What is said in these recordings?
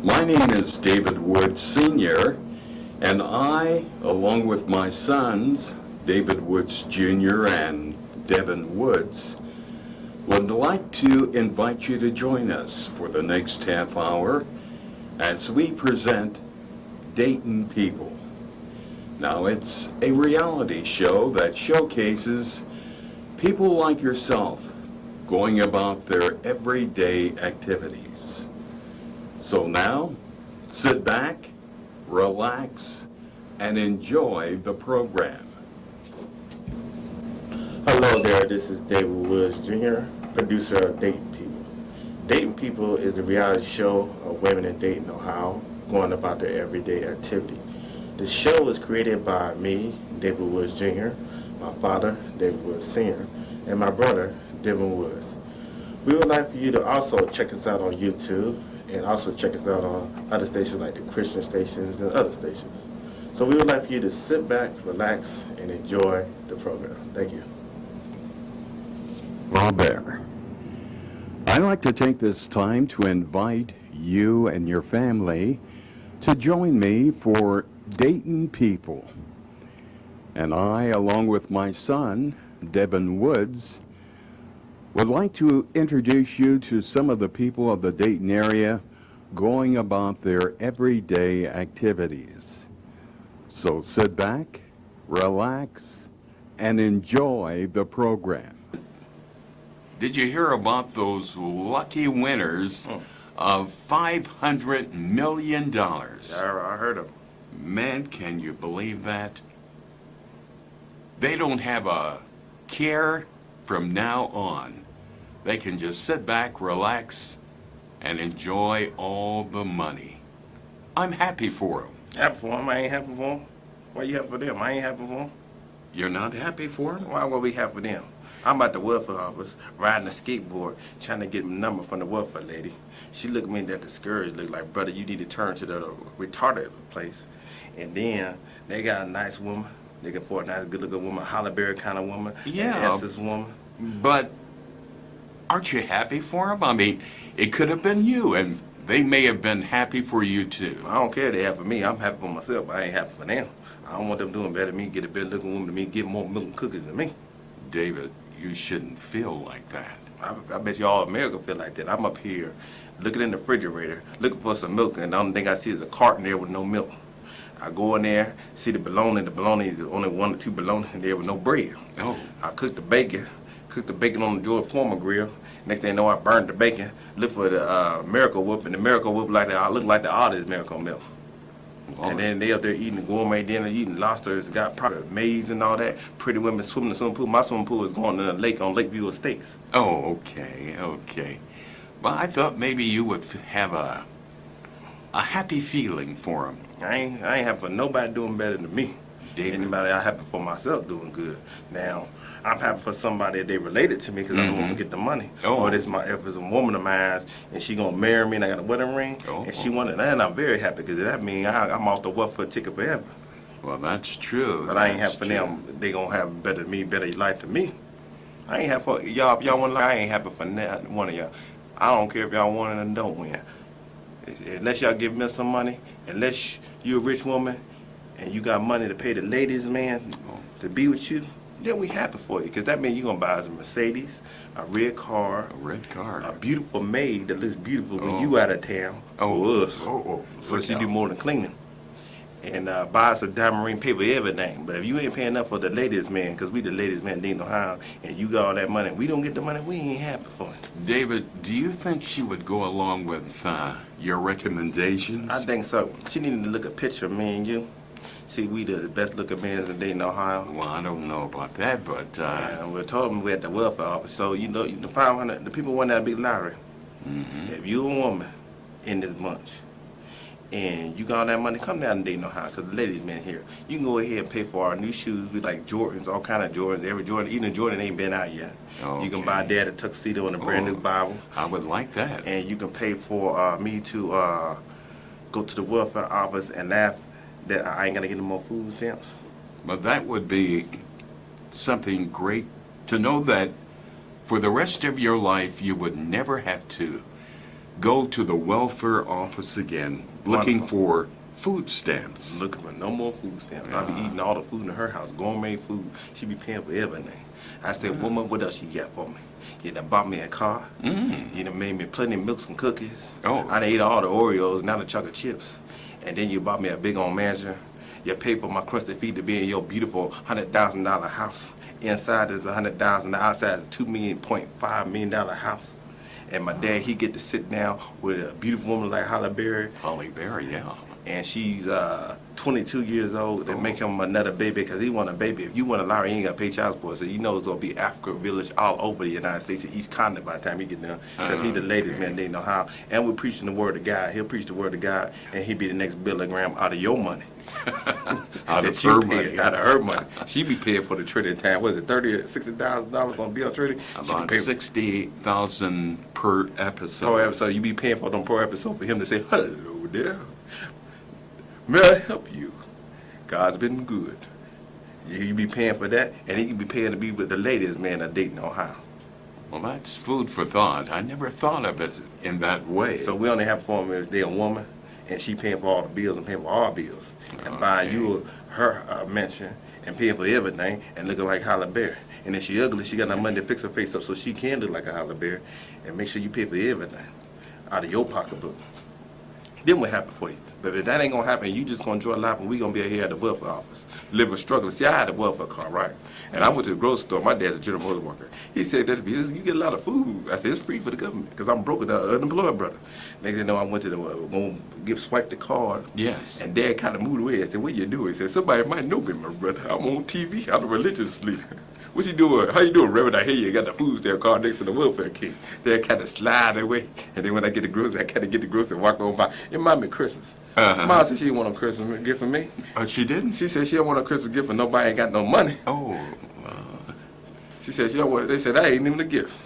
My name is David Woods Sr., and I, along with my sons, David Woods Jr. and Devin Woods, would like to invite you to join us for the next half hour as we present Dayton People. Now, it's a reality show that showcases people like yourself going about their everyday activities. So now, sit back, relax, and enjoy the program. Hello there, this is David Woods Jr., producer of Dayton People. Dayton People is a reality show of women in Dayton, Ohio, going about their everyday activity. The show is created by me, David Woods Jr., my father, David Woods Sr., and my brother, Devin Woods. We would like for you to also check us out on YouTube and also check us out on other stations like the Christian stations and other stations. So we would like for you to sit back, relax, and enjoy the program. Thank you. Well, there. I'd like to take this time to invite you and your family to join me for Dayton People. And I, along with my son, Devin Woods, would like to introduce you to some of the people of the Dayton area going about their everyday activities. So sit back, relax, and enjoy the program. Did you hear about those lucky winners of $500 million? I heard of them. Man, can you believe that? They don't have a care from now on. They can just sit back, relax, and enjoy all the money. I'm happy for them. Happy for them? I ain't happy for them. Why you happy for them? I ain't happy for them. You're not happy for them? Why would we happy for them? I'm at the welfare office riding a skateboard trying to get a number from the welfare lady. She looked at me that discouraged, looked like, brother, you need to turn to the retarded place. And then they got a nice woman. They can afford a nice, good-looking woman, Hollyberry kind of woman, Yeah. an Essex woman. But aren't you happy for them? I mean, it could have been you, and they may have been happy for you too. I don't care if they happy for me. I'm happy for myself, but I ain't happy for them. I don't want them doing better than me, get a better-looking woman than me, get more milk and cookies than me. David, you shouldn't feel like that. I bet you all America feel like that. I'm up here looking in the refrigerator, looking for some milk, and the only thing I see is a carton there with no milk. I go in there, see the bologna. The bologna is only 1 or 2 bologna in there with no bread. Oh. I cook the bacon on the George Foreman grill. Next thing you know, I burned the bacon, look for the Miracle Whip, and the Miracle Whip look like the artist Miracle Milk. And then they up there eating the gourmet dinner, eating lobsters, got proper maize and all that. Pretty women swimming in the swimming pool. My swimming pool is going in a lake on Lakeview Estates. Oh, okay. Well, I thought maybe you would have a happy feeling for them. I ain't happy for nobody doing better than me. David. Anybody, I'm happy for myself doing good. Now, I'm happy for somebody that they related to me because I don't want to get the money. Oh. Or if it's a woman of mine and she gonna marry me and I got a wedding ring and she wanted that, and I'm very happy because that means I'm off the welfare ticket forever. Well, that's true. But I ain't happy for them. They gonna have better than me, better life than me. I ain't happy for y'all. If y'all want to, I ain't happy for one of y'all. I don't care if y'all win or don't win. Unless y'all give me some money, unless you a rich woman and you got money to pay the ladies man to be with you, then we happy for you. Because that means you're going to buy us a Mercedes, a red car, a beautiful maid that looks beautiful when you out of town for us. So she do more than cleaning. And buy us a diamond ring, paper, everything. But if you ain't paying up for the ladies man, because we the ladies man, they know how, and you got all that money, we don't get the money, we ain't happy for it. David, do you think she would go along with your recommendations? I think so. She needed to look a picture of me and you. See, we the best looking men in Dayton, Ohio. Well, I don't know about that, but... And we told them we at the welfare office. So, you know, the 500, the people won that big lottery. If you a woman in this bunch, and you got all that money, come down to Dayton, Ohio, because the ladies men here. You can go ahead and pay for our new shoes. We like Jordans, all kind of Jordans. Every Jordan, even Jordan ain't been out yet. Okay. You can buy Dad a tuxedo and a brand new Bible. I would like that. And you can pay for me to go to the welfare office and laugh that I ain't gonna get no more food stamps. But that would be something great to know that for the rest of your life you would never have to go to the welfare office again, looking Wonderful. for food stamps. Looking for no more food stamps. I be eating all the food in her house, gourmet food. She be paying for everything. I said, woman, what else you got for me? You done bought me a car. You done made me plenty of milks and cookies. Oh. I done ate all the Oreos and now the chocolate chips. And then you bought me a big old mansion. You paid for my crusted feet to be in your beautiful $100,000 house. Inside is $100,000. Outside is a $2.5 million house. And my dad, he get to sit down with a beautiful woman like Halle Berry. Holly Berry, yeah. And she's 22 years old and make him another baby because he want a baby. If you want a lottery, you ain't got to pay child support. So you know it's going to be Africa Village all over the United States and each continent by the time he get there. Because he the latest man, they know how. And we're preaching the word of God. He'll preach the word of God and he'll be the next Billy Graham out of your money. Out of That you her pay, money. out of her money. She be paying for the trading time. What is it, $60,000 on bill trading? She About can pay $68,000 per episode. per episode. You be paying for them per episode for him to say, hello there. May I help you? God's been good. You be paying for that, and he can be paying to be with the latest man at Dayton, Ohio. Well, that's food for thought. I never thought of it in that way. So we only have for him if they're a woman, and she paying for all the bills and paying for our bills, and buying you her mansion and paying for everything and looking like Halle Berry. And if she ugly, she got enough money to fix her face up so she can look like a Halle Berry, and make sure you pay for everything out of your pocketbook. Then what happened for you? But if that ain't gonna happen, you just gonna enjoy life, and we gonna be here at the welfare office, living, struggling. See, I had a welfare car, right? And I went to the grocery store. My dad's a General Motors worker. He said that to me. He says, you get a lot of food. I said, it's free for the government because I'm broke and unemployed, brother. Next thing you know, I went to the swipe the card. Yes. And Dad kind of moved away. I said, what you doing? He said, somebody might know me, my brother. I'm on TV. I'm a religious leader. What you doing? How you doing, Reverend? I hear you got the food stamp card next to the welfare king. They kind of slide away. And then when I get the groceries, I kind of get the groceries and walk on by. It remind me of Christmas. Mom said she didn't want no Christmas gift for me. She didn't? She said she don't want a Christmas gift for nobody ain't got no money. Oh. She said she don't want it. They said I ain't even a gift.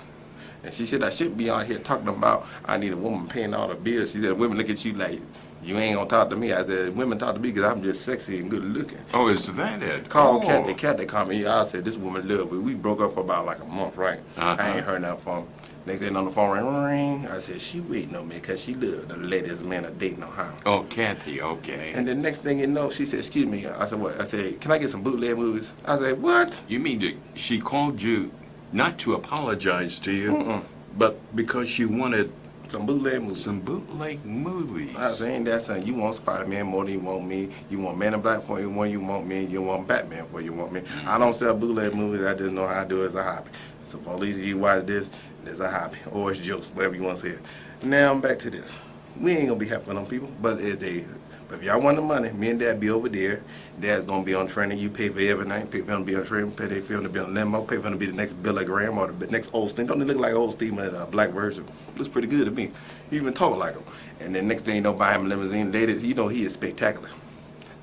And she said I shouldn't be out here talking about I need a woman paying all the bills. She said women look at you like you ain't gonna talk to me. I said women talk to me because I'm just sexy and good looking. Oh, is that it? Call oh. Cat, the cat that called me. I said this woman love me. We broke up for about like a month, right? I ain't heard nothing from her. Next thing on the phone, ring. I said she waiting on me because she loved the latest man of Dayton, Ohio. Oh, Kathy, okay. And the next thing you know, she said, excuse me. I said, what? I said, can I get some bootleg movies? I said, what? You mean she called you not to apologize to you, but because she wanted some bootleg movies. some bootleg movies. I said, ain't that something? You want Spider-Man more than you want me. You want Man in Black for you want me. You want Batman for you want me. I don't sell bootleg movies. I just know how to do it as a hobby. So for all these of you watch this, it's a hobby. Or it's jokes, whatever you want to say it. Now I'm back to this. We ain't going to be happy on people, but if y'all want the money, me and Dad be over there. Dad's going to be on training. You pay for everything. Pay for him to be on training. Pay for him to be on limo. Pay for him to be the next Billy Graham or the next Osteen. Don't he look like Osteen in a black version? Looks pretty good to me. He even talk like him. And then next thing you know, buy him a limousine. Ladies, you know he is spectacular.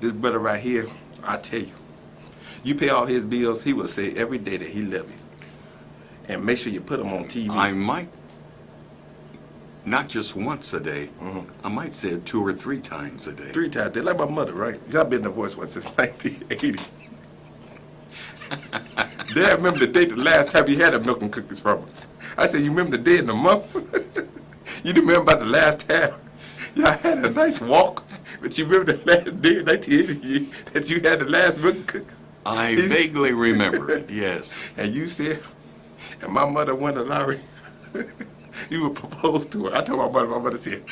This brother right here, I tell you, you pay all his bills, he will say every day that he love you. And make sure you put him on TV. I might, not just once a day, I might say it 2 or 3 times a day. 3 times. They like my mother, right? Y'all been divorced since 1980. Dad remember the date the last time you had a milk and cookies from her. I said, you remember the day and the month? You didn't remember about the last time y'all had a nice walk, but you remember the last day in 1980 that you had the last milk and cookies? I vaguely remember it, yes. And you said, and my mother won the lottery. You would propose to her. I told my mother said,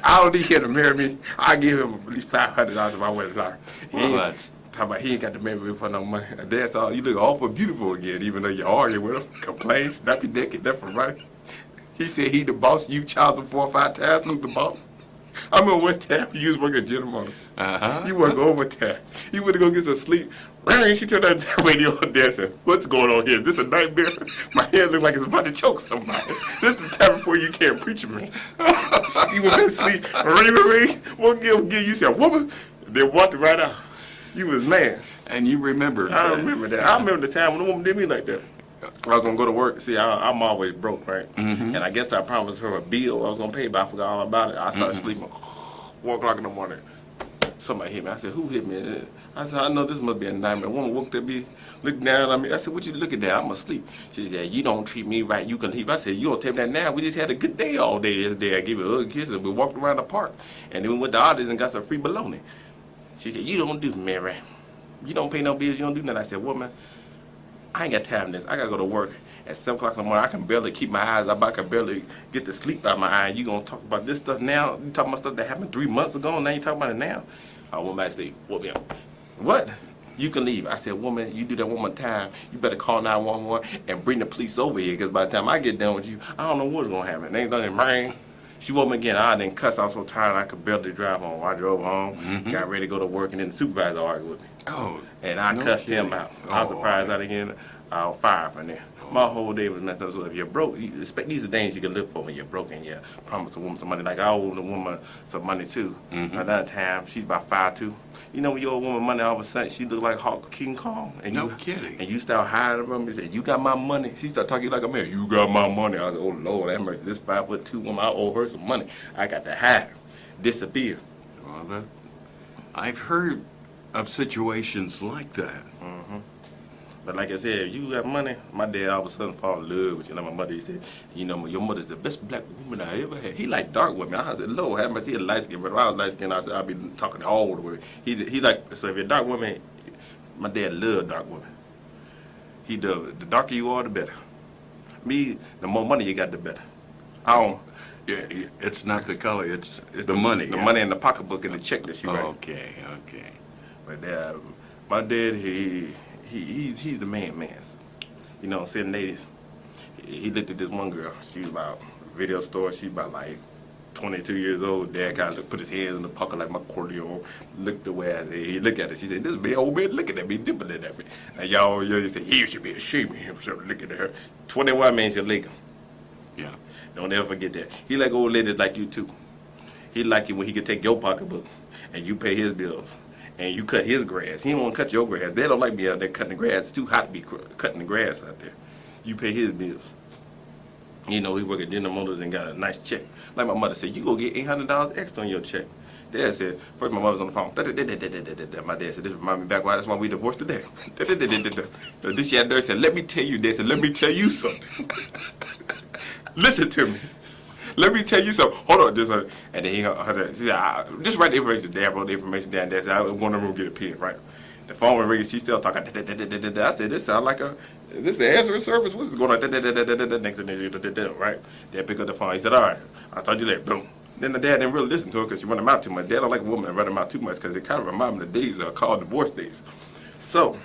I don't need him to marry me. I'll give him at least $500 if I win the lottery. He ain't got to marry me for no money. That's all. You look awful beautiful again, even though you argue with him, complain, snap your neck, and left and right. He said he the boss. You charged him 4 or 5 times. Who's the boss? I remember one time you was working at General Motors. You work overtime. You went to go get some sleep. She turned on the radio on there and said, what's going on here? Is this a nightmare? My head looks like it's about to choke somebody. This is the time before you can't preach to me. You went to sleep. Ring. What give you? Said, woman. They walked it right out. You was mad. And you remember I remember that. I remember the time when the woman did me like that. I was going to go to work. See, I'm always broke, right? And I guess I promised her a bill I was going to pay, but I forgot all about it. I started sleeping 4 o'clock in the morning. somebody hit me. I said, who hit me? I said, I know this must be a nightmare. A woman woke up, be looking down at me. I said, what you looking at? I'm asleep. She said, you don't treat me right, you can leave. I said, you don't tell me that now. We just had a good day all day this day. I gave her a hug, kiss, and we walked around the park. And then we went to Artists and got some free bologna. She said, you don't do me right. You don't pay no bills, you don't do nothing. I said, woman, I ain't got time for this. I got to go to work at 7 o'clock in the morning. I can barely keep my eyes up. I can barely get the sleep out of my eye. You going to talk about this stuff now? You talking about stuff that happened 3 months ago, and now you talking about it now? I went back to sleep. What? You can leave. I said, woman, you do that one more time, you better call 911 and bring the police over here, because by the time I get done with you, I don't know what's going to happen. They ain't going to rain. She woke me again. I didn't cuss. I was so tired I could barely drive home. I drove home, got ready to go to work, and then the supervisor argued with me. Oh, And I no cussed kidding. him out. I was surprised I didn't get fired from there. My whole day was messed up. So if you're broke, you expect these are things you can live for when you're broke and you promise a woman some money. Like I owed a woman some money too. Another time, she's about 5'2". You know when you owe a woman money, all of a sudden she look like Hulk King Kong. And No you, kidding. And you start hiring her and say, you got my money. She start talking like a man. You got my money. I was like, oh Lord, that mercy. This 5'2" woman, I owe her some money. I got to hide, disappear. Well, I've heard of situations like that. But like I said, if you got money, my dad all of a sudden fall in love with you. Like my mother, he said, you know, your mother's the best black woman I ever had. He like dark women. I said, Lord have mercy, he a light skin, but if I was light skin, I said, I'd be talking all the way. He like, so if you're a dark woman, my dad loved dark women. The darker you are, the better. Me, the more money you got, the better. I don't. Yeah, it's not the color, it's the money. The money in the pocketbook and the check that she write. Okay. But my dad, he's the man. You know, 780s. He looked at this one girl. She was about video store. She about like 22 years old. Dad kind of put his hands in the pocket like my accordion. Looked away. I said, he looked at her. She said, this big old man looking at me, dimpling at me. And y'all say, he should be ashamed of himself looking at her. 21 man should lick him. Yeah. Don't ever forget that. He like old ladies like you too. He like you when he could take your pocketbook and you pay his bills. And you cut his grass. He don't want to cut your grass. They don't like me out there cutting the grass. It's too hot to be cutting the grass out there. You pay his bills. You know, he work at General Motors and got a nice check. Like my mother said, you go get $800 extra on your check. Dad said, first my mother was on the phone. My dad said, this remind me back why that's why we divorced today. This year, Dad said, let me tell you. Dad said, let me tell you something. Listen to me. Let me tell you something. Hold on, just and then he said, just write the information. Dad wrote the information down. Dad said, I want to get a pen, right? The phone was ringing. She still talking. I said, this sound like is this the answering service? What's going on? Next thing, right? Dad picked up the phone. He said, all right, I'll talk to you later. Boom. Then the dad didn't really listen to her because she run him out too much. Dad don't like a woman that run him out too much because it kind of reminds him of the days called divorce days. So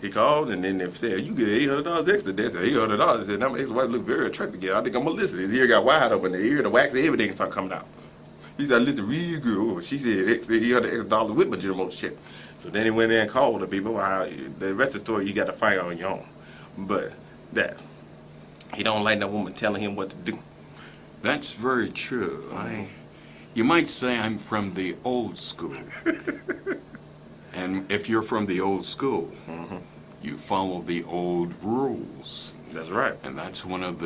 he called and then they said, you get $800 extra. Dad said, $800. He said, now my ex-wife look very attractive again. I think I'm going to listen. His ear got wide open. The ear, the wax, everything started coming out. He said, listen real good. She said, $800 extra with my General Motors check. So then he went in and called the people. The rest of the story you got to find on your own. But that, he don't like that woman telling him what to do. That's very true. You might say I'm from the old school. And if you're from the old school, you follow the old rules. That's right. And that's one of the